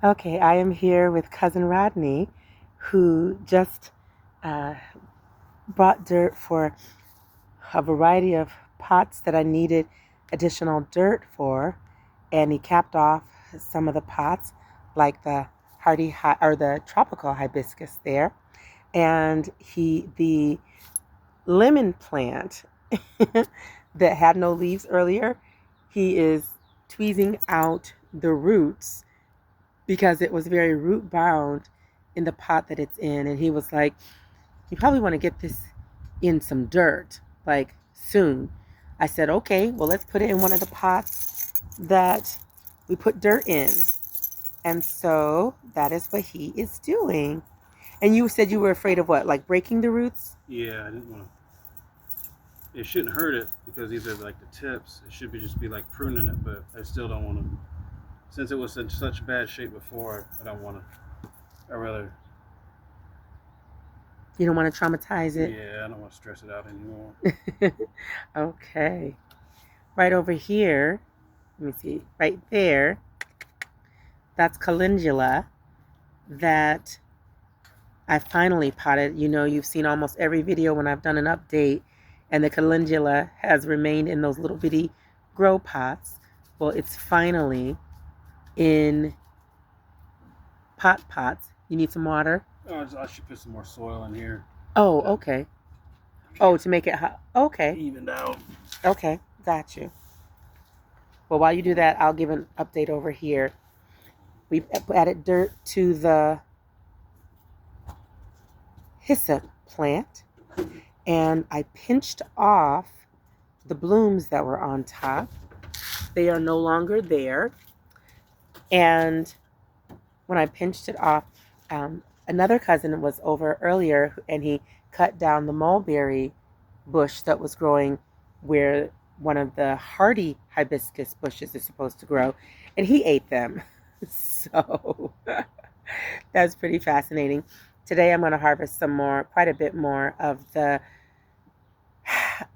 Okay, I am here with Cousin Rodney, who just uh, brought dirt for a variety of pots that I needed additional dirt for, and he capped off some of the pots, like the or the tropical hibiscus there, and the lemon plant that had no leaves earlier, he is tweezing out the roots because it was very root bound in the pot that it's in. And he was like, you probably want to get this in some dirt, like soon. I said, okay, well, let's put it in one of the pots that we put dirt in. And so that is what he is doing. And you said you were afraid of what, like breaking the roots? Yeah, I didn't want to. It shouldn't hurt it because these are like the tips. It should be just be like pruning it, but I still don't want to. Since it was in such bad shape before, I don't want to. I rather. You don't want to traumatize it? Yeah, I don't want to stress it out anymore. Okay. Right over here, let me see, right there, that's calendula that I finally potted. You know, you've seen almost every video when I've done an update, and the calendula has remained in those little bitty grow pots. Well, it's finally in pots. You need some water? Oh, I should put some more soil in here. Oh, okay. Oh, to make it hot. Okay. Evened out. Okay, got you. Well, while you do that, I'll give an update over here. We've added dirt to the hyssop plant, and I pinched off the blooms that were on top. They are no longer there. And when I pinched it off, another cousin was over earlier, and he cut down the mulberry bush that was growing where one of the hardy hibiscus bushes is supposed to grow, and he ate them. So that's pretty fascinating. Today I'm going to harvest quite a bit more of the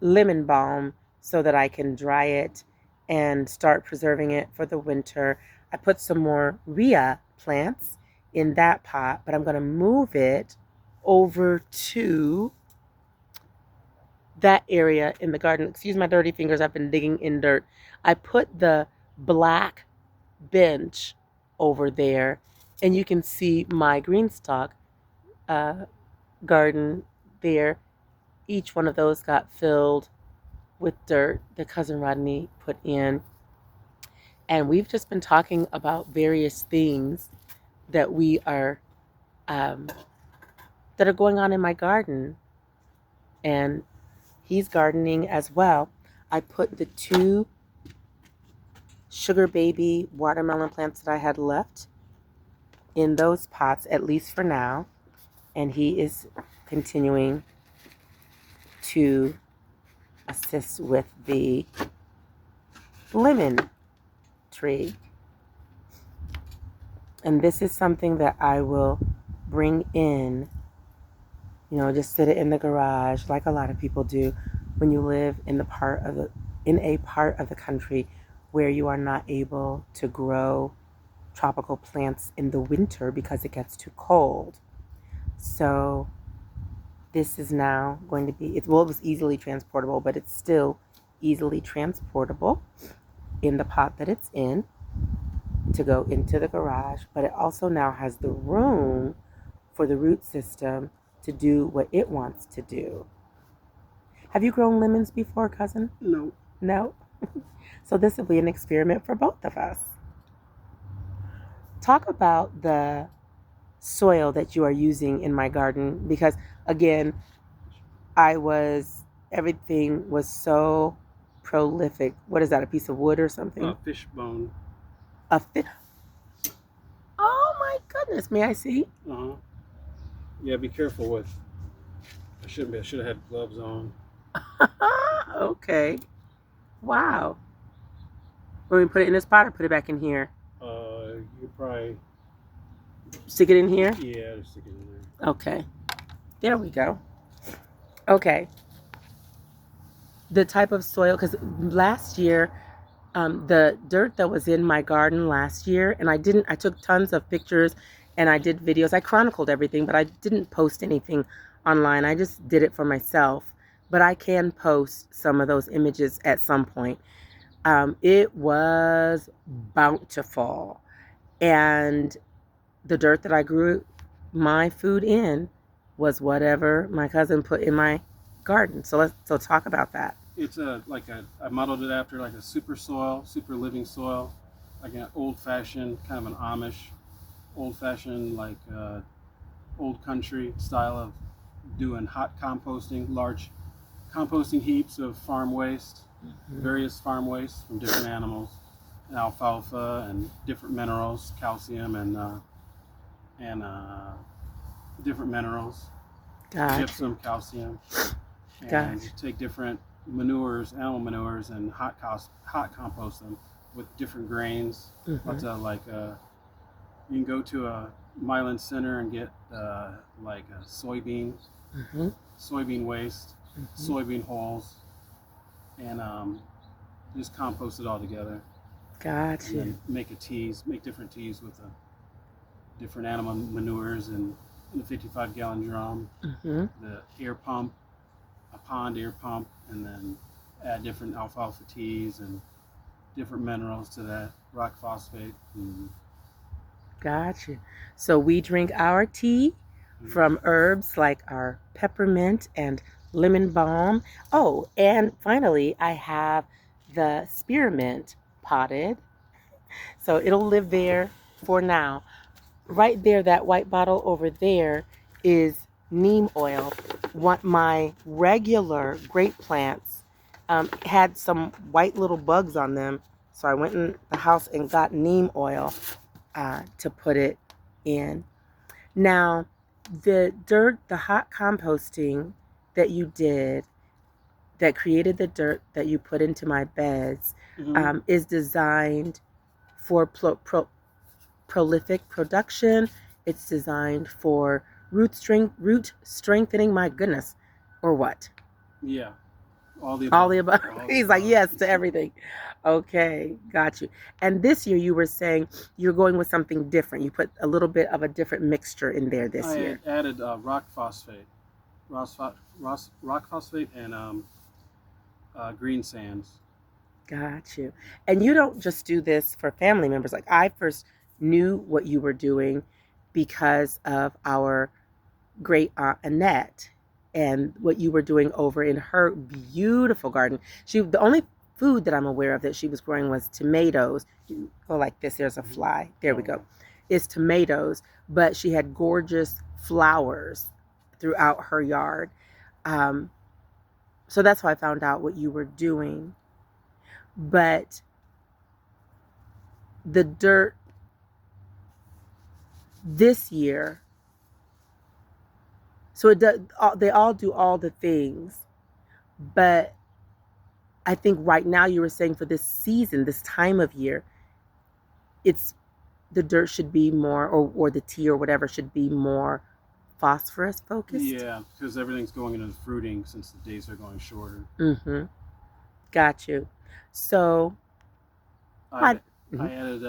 lemon balm so that I can dry it and start preserving it for the winter. I put some more rhea plants in that pot, but I'm going to move it over to that area in the garden. Excuse my dirty fingers, I've been digging in dirt. I put the black bench over there, and you can see my greenstock garden there. Each one of those got filled with dirt that Cousin Rodney put in. And we've just been talking about various things that we are that are going on in my garden. And he's gardening as well. I put the 2 sugar baby watermelon plants that I had left in those pots, at least for now. And he is continuing to assist with the lemon tree. And this is something that I will bring in, just sit it in the garage like a lot of people do when you live in a part of the country where you are not able to grow tropical plants in the winter because it gets too cold. So this is now going to be, it was easily transportable, but it's still easily transportable in the pot that it's in to go into the garage. But it also now has the room for the root system to do what it wants to do. Have you grown lemons before, cousin? No. No? So this will be an experiment for both of us. Talk about the soil that you are using in my garden, because again, everything was so prolific. What is that, a piece of wood or something? Fish bone. A fish? Oh my goodness, may I see? Uh-huh. Yeah, be careful with. I should have had gloves on. Okay. Wow. When we put it in this pot or put it back in here? You probably stick it in here? Yeah, just stick it in there. Okay. There we go. Okay. The type of soil, because last year The dirt that was in my garden last year, and I took tons of pictures and I did videos. I chronicled everything, but I didn't post anything online. I just did it for myself. But I can post some of those images at some point. It was bountiful. And the dirt that I grew my food in was whatever my cousin put in my garden. So talk about that. It's I modeled it after like a super soil, super living soil, like an old fashioned, kind of an Amish, old fashioned, like old country style of doing hot composting, large composting heaps of farm waste, various farm waste from different animals, and alfalfa and different minerals, calcium and different minerals, Gotcha. gypsum, calcium, and Gotcha. take different manures, animal manures, and hot compost them with different grains. But you can go to a Milan Center and get like a soybean waste, soybean hulls, and just compost it all together. Gotcha. And then make different teas with different animal manures and in a 55-gallon drum, the air pump, a pond air pump, and then add different alfalfa teas and different minerals to that, rock phosphate. Gotcha. So we drink our tea from herbs like our peppermint and lemon balm. Oh, and finally, I have the spearmint potted. So it'll live there for now. Right there, that white bottle over there is neem oil. My regular grape plants had some white little bugs on them. So I went in the house and got neem oil to put it in. Now, the dirt, the hot composting that you did, that created the dirt that you put into my beds, is designed for prolific production. It's designed for root strengthening. My goodness, or what? Yeah, all the above. He's like yes to everything. Okay, got you. And this year you were saying you're going with something different. You put a little bit of a different mixture in there this year. I added rock phosphate, rock phosphate, and green sands. Got you. And you don't just do this for family members. Like I first knew what you were doing because of our great aunt Annette and what you were doing over in her beautiful garden. The only food that I'm aware of that she was growing was tomatoes. You go like this, there's a fly. There we go. It's tomatoes, but she had gorgeous flowers throughout her yard. So that's how I found out what you were doing. But the dirt this year, so it does, they all do all the things, but I think right now you were saying for this season, this time of year, it's the dirt should be more, or the tea or whatever should be more phosphorus focused. Yeah, because everything's going into the fruiting since the days are going shorter. Got you. So I added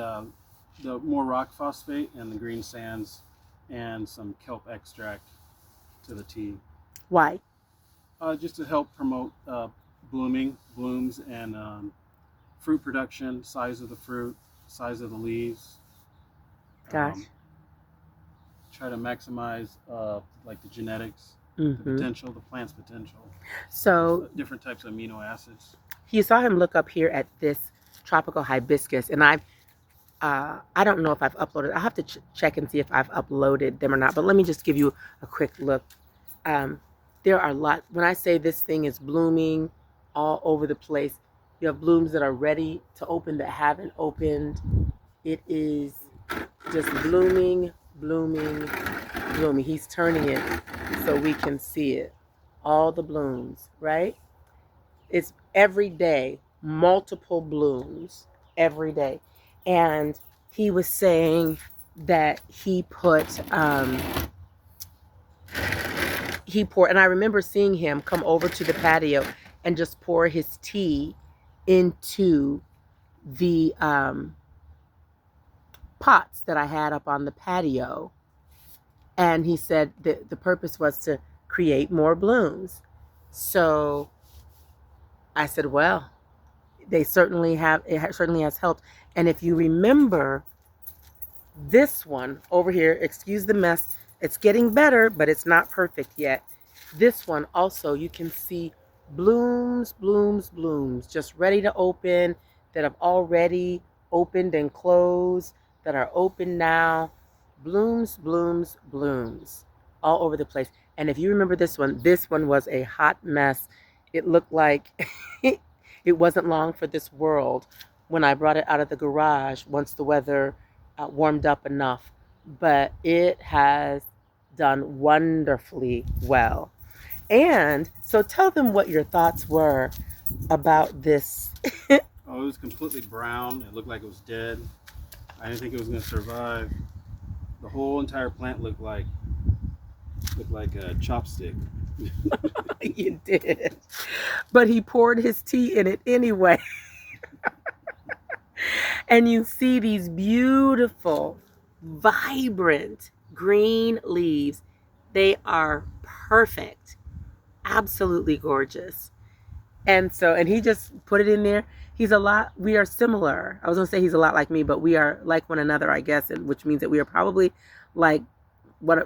the more rock phosphate and the green sands and some kelp extract to the tea. Why? Just to help promote blooms and fruit production, size of the fruit, size of the leaves. Gosh. Try to maximize like the genetics, the potential, the plant's potential. So different types of amino acids. You saw him look up here at this tropical hibiscus, and I don't know if I've uploaded. I'll have to check and see if I've uploaded them or not. But let me just give you a quick look. There are a lot. When I say this thing is blooming all over the place, you have blooms that are ready to open that haven't opened. It is just blooming. He's turning it so we can see it. All the blooms, right? It's every day, multiple blooms every day. And he was saying that he poured, and I remember seeing him come over to the patio and just pour his tea into the pots that I had up on the patio. And he said that the purpose was to create more blooms. So I said, well, they certainly have, it certainly has helped. And if you remember this one over here, excuse the mess, it's getting better, but it's not perfect yet. This one also, you can see blooms, blooms, blooms, just ready to open, that have already opened and closed, that are open now. Blooms, blooms, blooms, all over the place. And if you remember this one was a hot mess. It looked like it wasn't long for this world when I brought it out of the garage once the weather warmed up enough. But it has done wonderfully well. And so tell them what your thoughts were about this. Oh, it was completely brown. It looked like it was dead. I didn't think it was going to survive. The whole entire plant looked like a chopstick. You did. But he poured his tea in it anyway. And you see these beautiful, vibrant green leaves. They are perfect. Absolutely gorgeous. And he just put it in there. We are similar. I was going to say he's a lot like me, but we are like one another, I guess, which means that we are probably like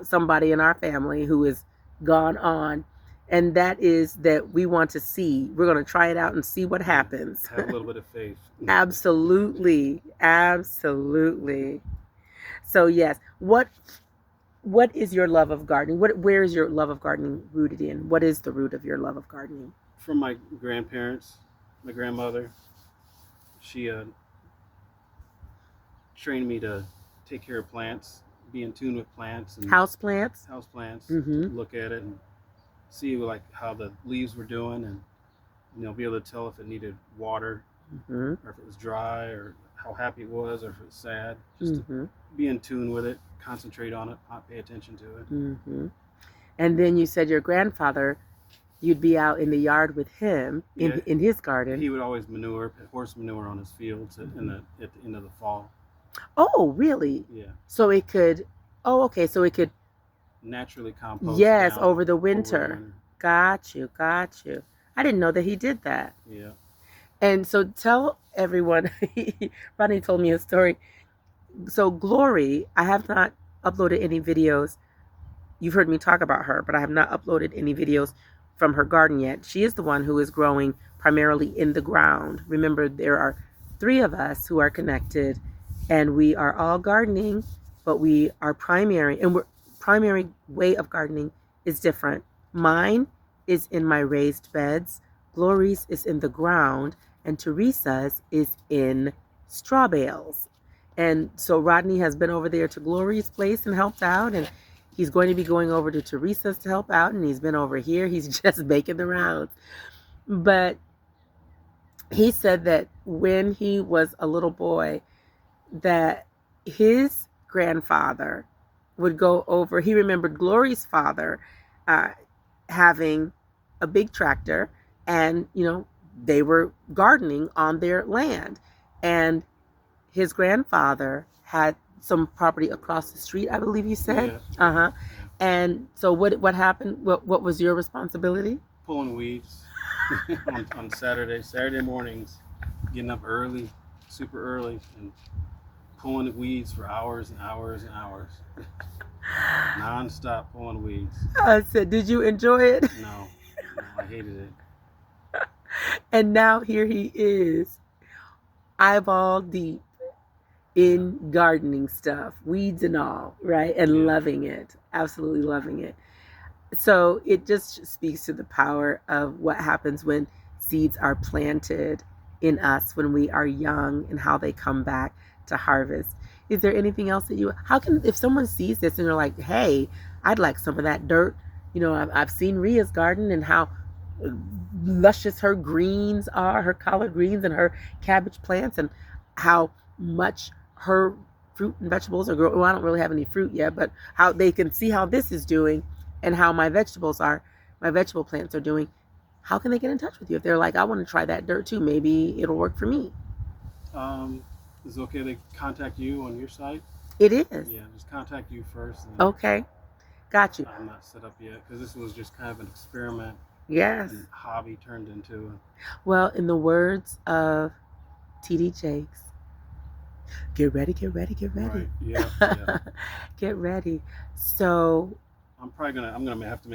somebody in our family who is gone on. And that is that we want to see. We're going to try it out and see what happens. Have a little bit of faith. Absolutely. Absolutely. So yes, what is your love of gardening? Where is your love of gardening rooted in? What is the root of your love of gardening? From my grandparents, my grandmother. She trained me to take care of plants, be in tune with plants and house plants. Mm-hmm. Look at it and see like how the leaves were doing, and be able to tell if it needed water, or if it was dry, or how happy it was, or if it was sad. Just to be in tune with it, concentrate on it, not pay attention to it. And then you said your grandfather, you'd be out in the yard with him in his garden. He would always put horse manure on his fields at the end of the fall. Oh, really? Yeah. So it could. Oh, okay. So it could naturally compost. Yes, over the winter. Got you. I didn't know that he did that. Yeah. And so tell everyone. Rodney told me a story. So Glory, I have not uploaded any videos. You've heard me talk about her, but I have not uploaded any videos from her garden yet. She is the one who is growing primarily in the ground. Remember, there are 3 of us who are connected, and we are all gardening, but our primary way of gardening is different. Mine is in my raised beds. Glory's is in the ground, and Teresa's is in straw bales. And so Rodney has been over there to Glory's place and helped out, and he's going to be going over to Teresa's to help out, and he's been over here. He's just making the rounds. But he said that when he was a little boy, that his grandfather would go over. He remembered Glory's father having a big tractor, and, they were gardening on their land. And his grandfather had some property across the street, I believe you said. Yeah. And so what happened? What was your responsibility? Pulling weeds on Saturday mornings, getting up early, super early, and pulling weeds for hours and hours and hours. Non-stop pulling weeds. I said, did you enjoy it? No, I hated it. And now here he is, eyeball deep in gardening stuff, weeds and all, right? And loving it, absolutely loving it. So it just speaks to the power of what happens when seeds are planted in us when we are young, and how they come back to harvest. Is there anything else that if someone sees this and they're like, hey, I'd like some of that dirt. I've seen Ria's garden and how luscious her greens are, her collard greens and her cabbage plants, and how much her fruit and vegetables are growing. Well, I don't really have any fruit yet, but how they can see how this is doing and how my vegetable plants are doing. How can they get in touch with you if they're like, I want to try that dirt too? Maybe it'll work for me. Is it okay they contact you on your site? It is. Yeah, just contact you first. And Okay. Got you. I'm not set up yet because this was just kind of an experiment Yes. and hobby turned into. Well, in the words of TD Jakes, get ready, get ready, get ready. Right. Yeah. Yeah. Get ready. So I'm gonna have to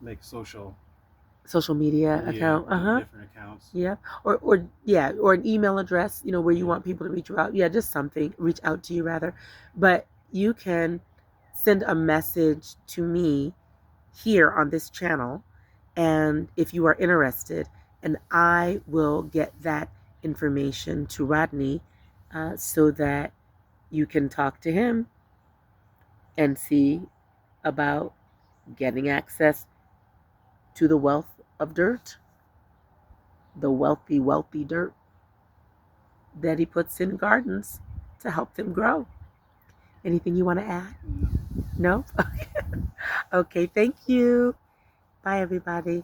make social media account. different accounts. Yeah. Or an email address, where you want people to reach you out. Yeah, just something. Reach out to you rather. But you can send a message to me here on this channel, and if you are interested, and I will get that information to Rodney, so that you can talk to him and see about getting access to the wealth of dirt, the wealthy dirt that he puts in gardens to help them grow. Anything you want to add? No. No? Okay, thank you. Bye, everybody.